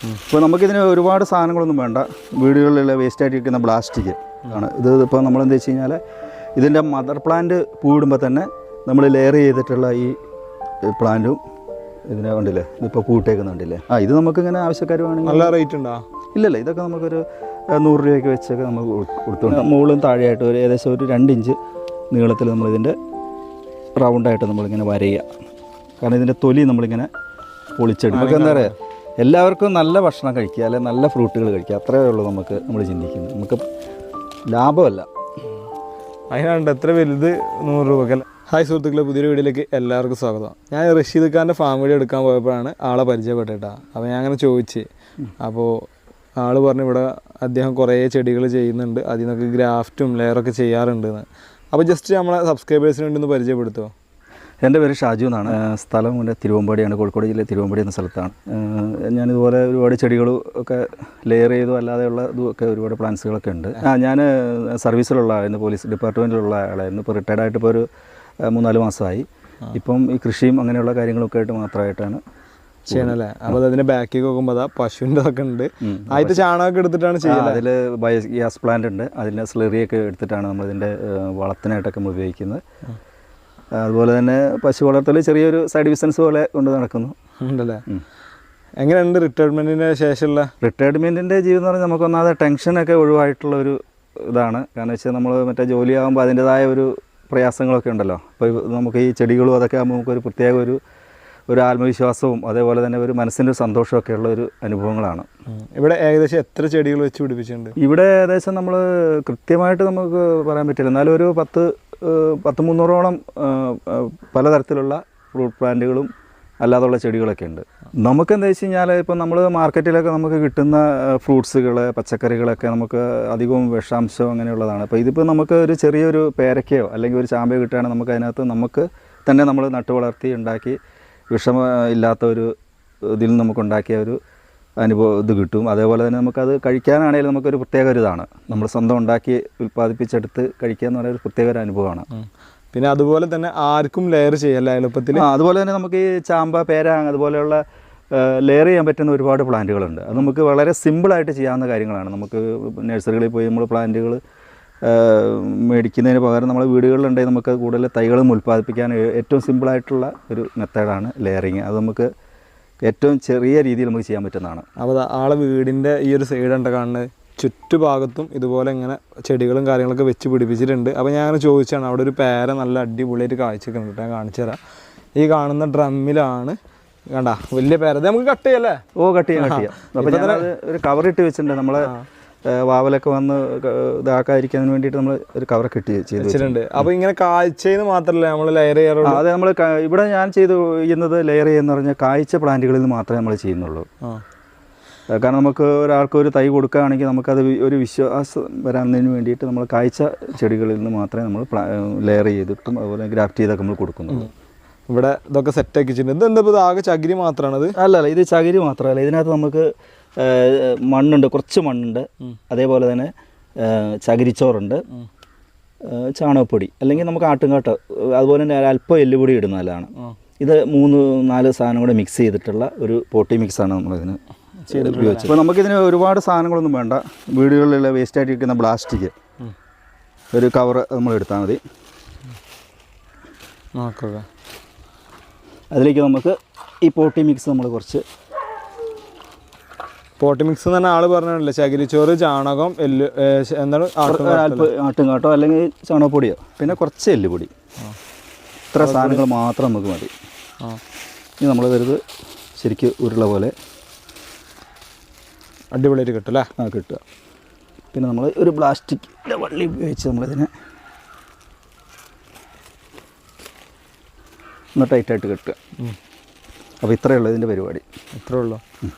ഇപ്പോൾ നമുക്കിതിന് ഒരുപാട് സാധനങ്ങളൊന്നും വേണ്ട. വീടുകളിലുള്ള വേസ്റ്റായിട്ട് ഇരിക്കുന്ന പ്ലാസ്റ്റിക് ആണ് ഇത്. ഇപ്പോൾ നമ്മളെന്താ വെച്ച് കഴിഞ്ഞാൽ ഇതിൻ്റെ മദർ പ്ലാന്റ് പൂവിടുമ്പോൾ തന്നെ നമ്മൾ ലെയർ ചെയ്തിട്ടുള്ള ഈ പ്ലാന്റും ഇതിനെ കണ്ടില്ലേ, ഇതിപ്പോൾ പൂട്ടേക്കുന്നുണ്ടല്ലേ. ഇത് നമുക്കിങ്ങനെ ആവശ്യക്കാർ വേണമെങ്കിൽ. നല്ല റേറ്റ് ഉണ്ടോ? ഇല്ലല്ല, ഇതൊക്കെ നമുക്കൊരു 100 രൂപയ്ക്ക് വെച്ചൊക്കെ നമുക്ക് കൊടുത്തുകൊണ്ട് മുകളിലും താഴെയായിട്ട് ഒരു ഏകദേശം ഒരു 2 ഇഞ്ച് നീളത്തിൽ നമ്മളിതിൻ്റെ റൗണ്ടായിട്ട് നമ്മളിങ്ങനെ വരയുക. കാരണം ഇതിൻ്റെ തൊലി നമ്മളിങ്ങനെ പൊളിച്ചെടുക്കും. നമുക്ക് എന്താ പറയുക, എല്ലാവർക്കും നല്ല ഭക്ഷണം കഴിക്കുക, അല്ലെങ്കിൽ നല്ല ഫ്രൂട്ടുകൾ കഴിക്കുക, അത്രയേ ഉള്ളൂ നമ്മൾ ചിന്തിക്കുന്നത്. നമുക്ക് ലാഭമല്ല. അതിനാണ്ട് എത്ര വലുത് 100 രൂപക്കല്ല. ഹായ് സുഹൃത്തുക്കളെ, പുതിയൊരു വീഡിയോയിലേക്ക് എല്ലാവർക്കും സ്വാഗതം. ഞാൻ റഷീദ് ഖാൻ്റെ ഫാം വീഡിയോ എടുക്കാൻ പോയപ്പോഴാണ് ആളെ പരിചയപ്പെട്ടിട്ടാ. അപ്പോൾ ഞാൻ അങ്ങനെ ചോദിച്ച്, അപ്പോൾ ആൾ പറഞ്ഞു ഇവിടെ അദ്ദേഹം കുറേ ചെടികൾ ചെയ്യുന്നുണ്ട്, അതിൽ നിന്നൊക്കെ ഗ്രാഫ്റ്റും ലെയറൊക്കെ ചെയ്യാറുണ്ടെന്ന്. അപ്പോൾ ജസ്റ്റ് നമ്മളെ സബ്സ്ക്രൈബേഴ്സിന് വേണ്ടി ഒന്ന് പരിചയപ്പെടുത്തുമോ? എൻ്റെ പേര് ഷാജു എന്നാണ്. സ്ഥലം ഇവിടെ തിരുവമ്പാടിയാണ്, കോഴിക്കോട് ജില്ലയിൽ തിരുവമ്പാടി എന്ന സ്ഥലത്താണ്. ഞാനിതുപോലെ ഒരുപാട് ചെടികളും ഒക്കെ ലെയർ ചെയ്തു, അല്ലാതെയുള്ള ഇതുമൊക്കെ ഒരുപാട് പ്ലാന്റ്സുകളൊക്കെ ഉണ്ട്. ഞാൻ സർവീസിലുള്ള ആളായിരുന്നു, പോലീസ് ഡിപ്പാർട്ട്മെൻറ്റിലുള്ള ആളായിരുന്നു. ഇപ്പോൾ റിട്ടയർഡ് ആയിട്ട് ഇപ്പോൾ ഒരു 3-4 മാസമായി. ഇപ്പം ഈ കൃഷിയും അങ്ങനെയുള്ള കാര്യങ്ങളൊക്കെ ആയിട്ട് മാത്രമായിട്ടാണ് ചെയ്യണല്ലേ. അപ്പോൾ അതിൻ്റെ ബാക്കിൽ നോക്കുമ്പോൾ അതാ പശുവിൻ്റെ ഒക്കെ ഉണ്ട്. ആദ്യത്തെ ചാണകമൊക്കെ എടുത്തിട്ടാണ് ചെയ്യുന്നത്. അതിൽ ബയോഗ്യാസ് പ്ലാന്റ് ഉണ്ട്, അതിൻ്റെ സ്ലറിയൊക്കെ എടുത്തിട്ടാണ് നമ്മളിതിൻ്റെ വളത്തിനായിട്ടൊക്കെ നമ്മൾ ഉപയോഗിക്കുന്നത്. അതുപോലെ തന്നെ പശു വളർത്തൽ ചെറിയൊരു സൈഡ് ബിസിനസ് പോലെ കൊണ്ട് നടക്കുന്നു ഉണ്ടല്ലേ. എങ്ങനെയുണ്ട് റിട്ടയർമെൻറ്റിന് ശേഷമുള്ള? റിട്ടയർമെൻറ്റിൻ്റെ ജീവിതം എന്ന് പറഞ്ഞാൽ നമുക്കൊന്നാമത് ടെൻഷനൊക്കെ ഒഴിവായിട്ടുള്ളൊരു ഇതാണ്. കാരണം വെച്ചാൽ നമ്മൾ മറ്റേ ജോലിയാകുമ്പോൾ അതിൻ്റെതായ ഒരു പ്രയാസങ്ങളൊക്കെ ഉണ്ടല്ലോ. അപ്പോൾ നമുക്ക് ഈ ചെടികളും അതൊക്കെ ആകുമ്പോൾ നമുക്കൊരു പ്രത്യേക ഒരു ആത്മവിശ്വാസവും അതേപോലെ തന്നെ ഒരു മനസ്സിൻ്റെ ഒരു സന്തോഷമൊക്കെ ഉള്ള ഒരു അനുഭവങ്ങളാണ്. ഇവിടെ ഏകദേശം എത്ര ചെടികൾ വെച്ച് പിടിപ്പിച്ചിട്ടുണ്ട്? ഇവിടെ ഏകദേശം നമ്മൾ കൃത്യമായിട്ട് നമുക്ക് പറയാൻ പറ്റില്ല, എന്നാലും ഒരു 10-300ഓളം പലതരത്തിലുള്ള ഫ്രൂട്ട് പ്ലാന്റുകളും അല്ലാതുള്ള ചെടികളൊക്കെ ഉണ്ട്. നമുക്ക് എന്താ വെച്ച് കഴിഞ്ഞാൽ ഇപ്പോൾ നമ്മൾ മാർക്കറ്റിലൊക്കെ നമുക്ക് കിട്ടുന്ന ഫ്രൂട്ട്സുകൾ, പച്ചക്കറികളൊക്കെ നമുക്ക് അധികവും വിഷാംശം അങ്ങനെയുള്ളതാണ്. അപ്പോൾ ഇതിപ്പോൾ നമുക്ക് ഒരു ചെറിയൊരു പേരക്കയോ അല്ലെങ്കിൽ ഒരു ചാമ്പയോ കിട്ടുകയാണെങ്കിൽ നമുക്ക് അതിനകത്ത് നമുക്ക് തന്നെ നമ്മൾ നട്ടു വളർത്തി ഉണ്ടാക്കി വിഷമ ഇല്ലാത്ത ഒരു ഇതിൽ നിന്ന് നമുക്കുണ്ടാക്കിയ ഒരു ഇത് കിട്ടും. അതേപോലെ തന്നെ നമുക്കത് കഴിക്കാനാണെങ്കിലും നമുക്കൊരു പ്രത്യേക ഒരു ഇതാണ്. നമ്മൾ സ്വന്തം ഉണ്ടാക്കി ഉൽപ്പാദിപ്പിച്ചെടുത്ത് കഴിക്കുക എന്ന് പറയുന്ന ഒരു പ്രത്യേക ഒരു അനുഭവമാണ്. പിന്നെ അതുപോലെ തന്നെ ആർക്കും ലെയർ ചെയ്യാം എളുപ്പത്തിൽ. അതുപോലെ തന്നെ നമുക്ക് ഈ ചാമ്പ, പേര അതുപോലെയുള്ള ലെയർ ചെയ്യാൻ പറ്റുന്ന ഒരുപാട് പ്ലാന്റുകളുണ്ട്. അത് നമുക്ക് വളരെ സിമ്പിളായിട്ട് ചെയ്യാവുന്ന കാര്യങ്ങളാണ്. നമുക്ക് നഴ്സറികളിൽ പോയി നമ്മൾ പ്ലാന്റുകൾ മേടിക്കുന്നതിന് പകരം നമ്മൾ വീടുകളിലുണ്ടെങ്കിൽ നമുക്ക് കൂടുതൽ തൈകളും ഉൽപ്പാദിപ്പിക്കാൻ ഏറ്റവും സിമ്പിളായിട്ടുള്ള ഒരു മെത്തേഡാണ് ലെയറിങ്. അത് നമുക്ക് ഏറ്റവും ചെറിയ രീതിയിൽ നമുക്ക് ചെയ്യാൻ പറ്റുന്നതാണ്. അപ്പോൾ ആളെ വീടിൻ്റെ ഈ ഒരു സൈഡുണ്ട് കാണുന്നത്, ചുറ്റുഭാഗത്തും ഇതുപോലെ ഇങ്ങനെ ചെടികളും കാര്യങ്ങളൊക്കെ വെച്ച് പിടിപ്പിച്ചിട്ടുണ്ട്. അപ്പോൾ ഞാൻ അങ്ങനെ ചോദിച്ചാണ്, അവിടെ ഒരു പേര നല്ല അടിപൊളിയായിട്ട് കാഴ്ചക്കുന്നുണ്ട്. ഞാൻ കാണിച്ചു തരാം. ഈ കാണുന്ന ഡ്രമ്മിലാണ് കണ്ട വലിയ പേര. അത് നമുക്ക് കട്ട് ചെയ്യല്ലേ? കട്ട് ചെയ്യാം. അപ്പോൾ ഞാനത് ഒരു കവറിട്ട് വെച്ചിട്ടുണ്ട്. നമ്മളെ വാവലൊക്കെ വന്ന് ഇതാക്കാതിരിക്കാൻ വേണ്ടിയിട്ട് നമ്മൾ ഒരു കവറൊക്കെ ഇട്ട് ചെയ്തിട്ടുണ്ട്. അപ്പോൾ ഇങ്ങനെ കാഴ്ചയിൽ മാത്രമല്ല നമ്മൾ ലെയർ ചെയ്യാറുള്ളൂ. അതെ, നമ്മൾ ഇവിടെ ഞാൻ ചെയ്യുന്നത് ലെയർ ചെയ്യുന്ന പറഞ്ഞാൽ കായ്ച്ച പ്ലാന്റുകളിൽ നിന്ന് മാത്രമേ നമ്മൾ ചെയ്യുന്നുള്ളൂ. കാരണം നമുക്ക് ഒരാൾക്ക് ഒരു തൈ കൊടുക്കുകയാണെങ്കിൽ നമുക്കത് ഒരു വിശ്വാസം വരാനതിന് വേണ്ടിയിട്ട് നമ്മൾ കായ്ച്ച ചെടികളിൽ നിന്ന് മാത്രമേ നമ്മൾ ലെയർ ചെയ്തിട്ടും അതുപോലെ ഗ്രാഫ്റ്റ് ചെയ്തൊക്കെ നമ്മൾ കൊടുക്കുന്നുള്ളൂ. ഇവിടെ ഇതൊക്കെ സെറ്റാക്കി വെച്ചിട്ടുണ്ട്. ഇതെന്താ ഇപ്പോൾ ആകെ ചകിരി മാത്രമാണത്? അല്ല, ഇത് ചകിരി മാത്രമല്ല, ഇതിനകത്ത് നമുക്ക് മണ്ണുണ്ട്, കുറച്ച് മണ്ണുണ്ട്, അതേപോലെ തന്നെ ചകിരിച്ചോറുണ്ട്, ചാണകപ്പൊടി അല്ലെങ്കിൽ നമുക്ക് ആട്ടുംകാട്ടോ, അതുപോലെ തന്നെ അല്പം എല്ലുപൊടി ഇടുന്നതാണ്. ഇത് 3-4 സാധനം കൂടെ മിക്സ് ചെയ്തിട്ടുള്ള ഒരു പോട്ടി മിക്സാണ് നമ്മളിതിന് ഉപയോഗിച്ചത്. അപ്പോൾ നമുക്കിതിന് ഒരുപാട് സാധനങ്ങളൊന്നും വേണ്ട. വീടുകളിലുള്ള വേസ്റ്റായിട്ട് ഇരിക്കുന്ന പ്ലാസ്റ്റിക് ഒരു കവർ നമ്മൾ എടുത്താൽ മതി. അതിലേക്ക് നമുക്ക് ഈ പോട്ടി മിക്സ് നമ്മൾ കുറച്ച് പോട്ടി മിക്സ് എന്ന് പറഞ്ഞാൽ ആൾ പറഞ്ഞില്ലേ, ചകിരിച്ചോറ്, ചാണകം, എല്ല്, എന്താണ് ആട്ടുംകാട്ടോ അല്ലെങ്കിൽ ചാണകപ്പൊടിയോ, പിന്നെ കുറച്ച് എല്ലുപൊടി, ഇത്ര സാധനങ്ങൾ മാത്രം നമുക്ക് മതി. ഇനി നമ്മൾ വരുന്നത് ശരിക്കും ഉരുള പോലെ അടിപൊളിയായിട്ട് കിട്ടും അല്ലേ? കിട്ടുക. പിന്നെ നമ്മൾ ഒരു പ്ലാസ്റ്റിക്കിൻ്റെ വള്ളി ഉപയോഗിച്ച് നമ്മളിതിനെ ഒന്ന് ടൈറ്റായിട്ട് കെട്ടുക. അപ്പോൾ ഇത്രയേ ഉള്ളൂ ഇതിൻ്റെ പരിപാടി. ഇത്രയേ ഉള്ളൂ.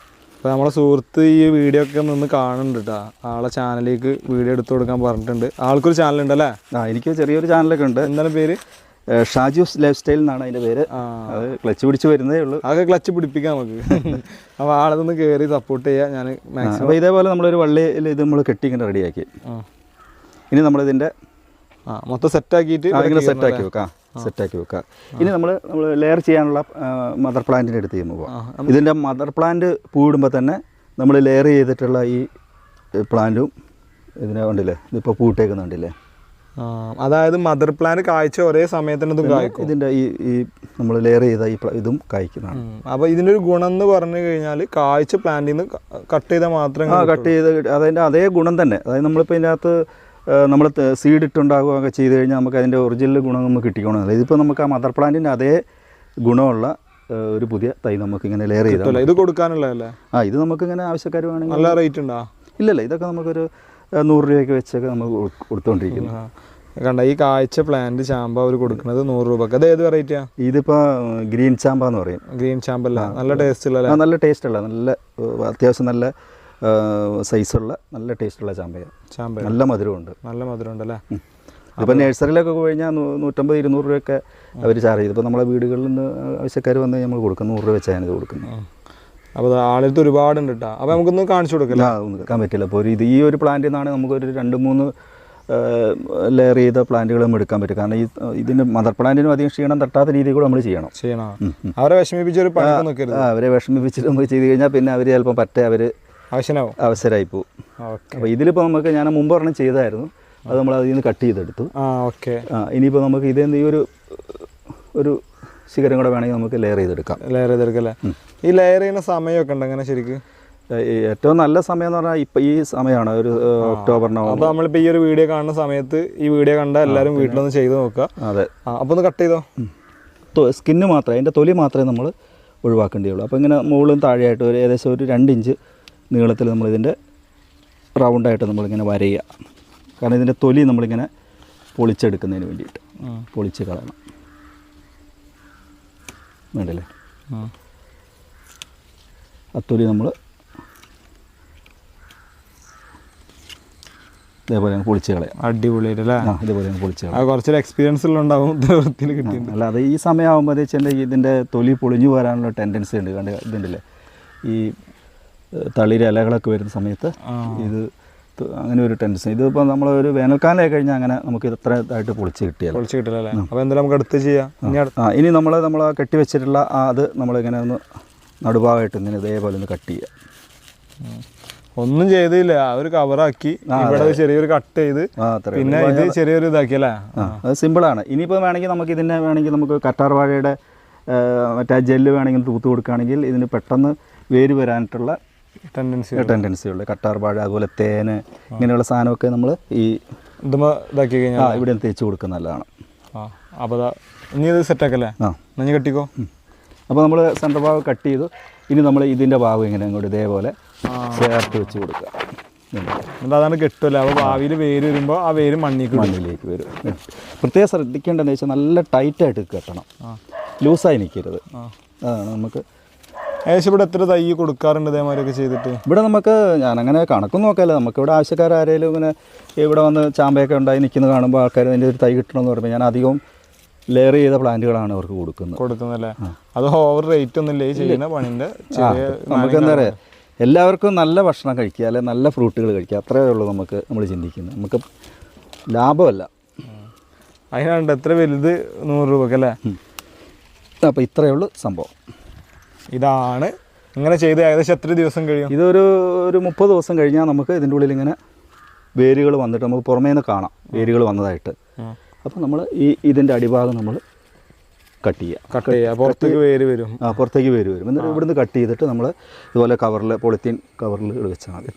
അപ്പോൾ നമ്മളെ സുഹൃത്ത് ഈ വീഡിയോ ഒക്കെ നിന്ന് കാണുന്നുണ്ട് കേട്ടോ. ആളെ ചാനലിലേക്ക് വീഡിയോ എടുത്തു കൊടുക്കാൻ പറഞ്ഞിട്ടുണ്ട്. ആൾക്കൊരു ചാനലുണ്ടല്ലേ? എനിക്ക് ചെറിയൊരു ചാനലൊക്കെ ഉണ്ട്. എന്താണ് പേര്? ഷാജൂസ് ലൈഫ് സ്റ്റൈൽ എന്നാണ് അതിൻ്റെ പേര്. അത് ക്ലച്ച് പിടിച്ച് വരുന്നതേ ഉള്ളൂ. അതൊക്കെ ക്ലച്ച് പിടിപ്പിക്കാം നമുക്ക്. അപ്പോൾ ആളതൊന്ന് കയറി സപ്പോർട്ട് ചെയ്യാം ഞാൻ മാക്സിമം. അപ്പോൾ ഇതേപോലെ നമ്മളൊരു വള്ളിയിൽ ഇത് നമ്മൾ കെട്ടി ഇങ്ങനെ റെഡിയാക്കി. ഇനി നമ്മളിതിൻ്റെ മൊത്തം സെറ്റാക്കിയിട്ട് ഇങ്ങനെ സെറ്റാക്കി വെക്കാം. ഇനി നമ്മൾ ലെയർ ചെയ്യാനുള്ള മദർ പ്ലാന്റിൻ്റെ അടുത്ത് ചെയ്യുമ്പോൾ ഇതിൻ്റെ മദർ പ്ലാന്റ് പൂവിടുമ്പോൾ തന്നെ നമ്മൾ ലെയർ ചെയ്തിട്ടുള്ള ഈ പ്ലാന്റും ഇതിനെ കണ്ടില്ലേ, ഇതിപ്പോൾ പൂട്ടേക്കുന്നുണ്ടല്ലേ. അതായത് മദർ പ്ലാന്റ് കായ്ച്ച ഒരേ സമയത്തിന് ഇതും കായ്ക്കും. ഇതിൻ്റെ ഈ നമ്മൾ ലെയർ ചെയ്ത ഇതും കായ്ക്കുന്നതാണ്. അപ്പോൾ ഇതിൻ്റെ ഒരു ഗുണം എന്ന് പറഞ്ഞു കഴിഞ്ഞാൽ കായ്ച്ച പ്ലാന്റിൽ നിന്ന് കട്ട് ചെയ്താൽ മാത്രമേ കട്ട് ചെയ്ത് അതിൻ്റെ അതേ ഗുണം തന്നെ. അതായത് നമ്മളിപ്പോൾ ഇതിനകത്ത് നമ്മൾ സീഡ് ഇട്ടുണ്ടാകുകയൊക്കെ ചെയ്ത് കഴിഞ്ഞാൽ നമുക്ക് അതിൻ്റെ ഒറിജിനൽ ഗുണം നമുക്ക് കിട്ടിക്കണമെന്നില്ല. ഇതിപ്പോൾ നമുക്ക് ആ മദർ പ്ലാന്റിൻ്റെ അതേ ഗുണമുള്ള ഒരു പുതിയ തൈ നമുക്ക് ഇങ്ങനെ ലെയർ ചെയ്താൽ ഇത് കൊടുക്കാനുള്ളതല്ലേ. ഇത് നമുക്കിങ്ങനെ ആവശ്യക്കാർ വേണമെങ്കിൽ. നല്ല റേറ്റ് ഉണ്ടോ? ഇല്ലല്ല, ഇതൊക്കെ നമുക്കൊരു 100 രൂപയ്ക്ക് വെച്ചൊക്കെ നമുക്ക് കൊടുത്തുകൊണ്ടിരിക്കുന്നു. കണ്ട ഈ കായ്ച്ച പ്ലാന്റ് ചാമ്പ അവർ കൊടുക്കുന്നത് 100 രൂപക്ക്. അത് ഏത് വെറൈറ്റിയാ? ഇതിപ്പോൾ ഗ്രീൻ ചാമ്പ എന്ന് പറയും. ഗ്രീൻ ചാമ്പല്ല, നല്ല ടേസ്റ്റ് ഉള്ള. നല്ല ടേസ്റ്റ് ഉള്ള, നല്ല അത്യാവശ്യം നല്ല സൈസുള്ള നല്ല ടേസ്റ്റുള്ള ചാമ്പ. നല്ല മധുരമുണ്ട്. നല്ല മധുരമുണ്ടല്ലേ. ഇപ്പോൾ നഴ്സറിയിലൊക്കെ പോയി കഴിഞ്ഞാൽ 150-200 രൂപയൊക്കെ അവർ ചാർജ് ചെയ്തു. ഇപ്പോൾ നമ്മളെ വീടുകളിൽ നിന്ന് ആവശ്യക്കാർ വന്ന് നമ്മൾ കൊടുക്കും. 100 രൂപ വെച്ചാണ് ഇത് കൊടുക്കുന്നത്. അപ്പോൾ ആളടുത്ത് ഒരുപാടുണ്ട് കേട്ടോ. അപ്പോൾ നമുക്കൊന്ന് കാണിച്ചു കൊടുക്കില്ല, ഒന്നും എടുക്കാൻ പറ്റില്ല. അപ്പോൾ ഈ ഒരു പ്ലാന്റിൽ നിന്നാണ് നമുക്കൊരു 2-3 ലെയർ ചെയ്ത പ്ലാന്റുകൾ നമ്മൾ എടുക്കാൻ പറ്റും. കാരണം ഇതിൻ്റെ മദർ പ്ലാന്റിനും അധികം ക്ഷീണം തട്ടാത്ത രീതിയിൽ കൂടെ നമ്മൾ ചെയ്യണം. അവരെ വിഷമിപ്പിച്ചൊരു അവരെ വിഷമിപ്പിച്ചിട്ട് നമുക്ക് ചെയ്ത് കഴിഞ്ഞാൽ പിന്നെ അവർ ചിലപ്പോൾ അവർ അവസരമായി പോകും. അപ്പോൾ ഇതിലിപ്പോൾ നമുക്ക് ഞാൻ മുമ്പ് ഒരെണ്ണം ചെയ്തായിരുന്നു, അത് നമ്മൾ അതിൽ നിന്ന് കട്ട് ചെയ്തെടുത്തു. ഇനിയിപ്പോൾ നമുക്ക് ഇതിൽ ഈ ഒരു ശിഖരം കൂടെ വേണമെങ്കിൽ നമുക്ക് ലെയർ ചെയ്തെടുക്കാം. അല്ലേ? ഈ ലെയർ ചെയ്യുന്ന സമയമൊക്കെ ഉണ്ട് അങ്ങനെ ശരിക്കും? ഏറ്റവും നല്ല സമയം എന്ന് പറഞ്ഞാൽ ഇപ്പം ഈ സമയമാണ്, ഒരു ഒക്ടോബർ നവംബർ. അപ്പോൾ നമ്മളിപ്പോൾ ഈ ഒരു വീഡിയോ കാണുന്ന സമയത്ത് ഈ വീഡിയോ കണ്ട എല്ലാവരും വീട്ടിലൊന്ന് ചെയ്ത് നോക്കുക. അതെ. അപ്പോൾ ഒന്ന് കട്ട് ചെയ്തോ. സ്കിന്ന് മാത്രമേ, അതിൻ്റെ തൊലി മാത്രമേ നമ്മൾ ഒഴിവാക്കേണ്ടിയുള്ളൂ. അപ്പോൾ ഇങ്ങനെ മുകളിലും താഴെയായിട്ട് ഏകദേശം ഒരു 2 ഇഞ്ച് നീളത്തിൽ നമ്മളിതിൻ്റെ റൗണ്ടായിട്ട് നമ്മളിങ്ങനെ വരയുക. കാരണം ഇതിൻ്റെ തൊലി നമ്മളിങ്ങനെ പൊളിച്ചെടുക്കുന്നതിന് വേണ്ടിയിട്ട് പൊളിച്ച് കളയണം. വേണ്ടല്ലേ? ആ തൊലി നമ്മൾ ഇതേപോലെ പൊളിച്ച് കളയാം. അടിപൊളിയായിട്ടല്ലേ? ഇതേപോലെ പൊളിച്ച് കളയാം. കുറച്ചൊരു എക്സ്പീരിയൻസ് ഉണ്ടാവും കിട്ടിയിട്ടുണ്ട്. അല്ലാതെ ഈ സമയമാകുമ്പോൾ വെച്ചാൽ ഇതിൻ്റെ തൊലി പൊളിഞ്ഞു വരാനുള്ള ടെൻഡൻസി ഉണ്ട്. കണ്ട് ഇതുണ്ടല്ലേ, ഈ തളിര ഇലകളൊക്കെ വരുന്ന സമയത്ത് ഇത് അങ്ങനെ ഒരു ടെൻഡൻസി. ഇതിപ്പോൾ നമ്മൾ ഒരു വേനൽക്കാലമായി കഴിഞ്ഞാൽ അങ്ങനെ നമുക്ക് ഇത്ര ഇതായിട്ട് പൊളിച്ച് കിട്ടിയല്ലേ? അപ്പോൾ എന്തായാലും നമുക്ക് അടുത്ത് ചെയ്യാം. ഇനി നമ്മൾ കെട്ടി വെച്ചിട്ടുള്ള അത് നമ്മളിങ്ങനെ ഒന്ന് നടുഭാഗമായിട്ട് ഇങ്ങനെ ഇതേപോലെ ഒന്ന് കട്ട് ചെയ്യുക. ഒന്നും ചെയ്തില്ല, ഒരു കവറാക്കി ഇവിടെ ചെറിയൊരു കട്ട് ചെയ്ത് പിന്നെ ഇത് ചെറിയൊരു ഇതാക്കിയല്ലേ. അത് സിമ്പിളാണ്. ഇനിയിപ്പോൾ വേണമെങ്കിൽ നമുക്ക് ഇതിനെ നമുക്ക് കറ്റാർ വാഴയുടെ മറ്റേ ജെല്ല് വേണമെങ്കിൽ തൂത്ത് കൊടുക്കുകയാണെങ്കിൽ ഇതിന് പെട്ടെന്ന് വേര് വരാനായിട്ടുള്ള ടെൻഡൻസി ഉള്ളത്. കറ്റാർ വാഴ, അതുപോലെ തേന്, ഇങ്ങനെയുള്ള സാധനമൊക്കെ നമ്മൾ ഈ ഇതാക്കി കഴിഞ്ഞാൽ ഇവിടെ തേച്ച് കൊടുക്കുന്നത് നല്ലതാണ്. അപ്പോൾ ഇനി ഇത് സെറ്റാക്കല്ലേ? നഞ്ഞ് കെട്ടിക്കോ. അപ്പോൾ നമ്മൾ സെൻറ്റർ ഭാഗം കട്ട് ചെയ്തു. ഇനി നമ്മൾ ഇതിൻ്റെ ഭാഗം ഇങ്ങനെ അങ്ങോട്ട് ഇതേപോലെ ചേർത്ത് വെച്ച് കൊടുക്കുക. അതാണ് കെട്ടുമല്ലോ. അപ്പോൾ ഭാവിയിൽ വേര് വരുമ്പോൾ ആ വേര് മണ്ണിലേക്ക് വരും. പ്രത്യേകം ശ്രദ്ധിക്കേണ്ടതെന്ന് വെച്ചാൽ നല്ല ടൈറ്റായിട്ട് കെട്ടണം, ലൂസായി നിൽക്കരുത്. അതാണ് നമുക്ക്. ഏകദേശം ഇവിടെ എത്ര തൈ കൊടുക്കാറുണ്ട് ഇതേമാതിരിയൊക്കെ ചെയ്തിട്ട്? ഇവിടെ നമുക്ക് ഞാനങ്ങനെ കണക്കൊന്നും നോക്കാമല്ലോ. നമുക്കിവിടെ ആവശ്യക്കാരാരെങ്കിലും ഇങ്ങനെ ഇവിടെ വന്ന് ചാമ്പയൊക്കെ ഉണ്ടായി നിൽക്കുന്നത് കാണുമ്പോൾ ആൾക്കാർ അതിൻ്റെ ഒരു തൈ കിട്ടണമെന്ന് പറയുമ്പോൾ ഞാൻ അധികവും ലെയർ ചെയ്ത പ്ലാന്റുകളാണ് അവർക്ക് കൊടുക്കുന്നതല്ലേ. അത് ഓവർ റേറ്റ് ഒന്നുമില്ല ഈ ചെയ്യുന്ന പണിൻ്റെ. നമുക്ക് എന്താ പറയുക, എല്ലാവർക്കും നല്ല ഭക്ഷണം കഴിക്കുക, അല്ലെങ്കിൽ നല്ല ഫ്രൂട്ടുകൾ കഴിക്കുക, അത്രയേ ഉള്ളൂ നമ്മൾ ചിന്തിക്കുന്നത്. നമുക്ക് ലാഭമല്ല. അതിനാണ്ട് എത്ര വലുത് 100 രൂപക്കല്ലേ? അപ്പോൾ ഇത്രയേ ഉള്ളൂ സംഭവം. ഇതാണ് ഇങ്ങനെ ചെയ്ത് ഏകദേശം എത്ര ദിവസം കഴിയും? ഇതൊരു 30 ദിവസം കഴിഞ്ഞാൽ നമുക്ക് ഇതിൻ്റെ ഉള്ളിൽ ഇങ്ങനെ വേരുകൾ വന്നിട്ട് നമുക്ക് പുറമേ നിന്ന് കാണാം വേരുകൾ വന്നതായിട്ട്. അപ്പോൾ നമ്മൾ ഇതിൻ്റെ അടിഭാഗം നമ്മൾ കട്ട് ചെയ്യുക. പുറത്തേക്ക് വേര് വരും. പുറത്തേക്ക് വേര് വരും. എന്നിട്ട് ഇവിടുന്ന് കട്ട് ചെയ്തിട്ട് നമ്മൾ ഇതുപോലെ കവറിൽ, പോളിത്തീൻ കവറിൽ വെച്ചാൽ മതി.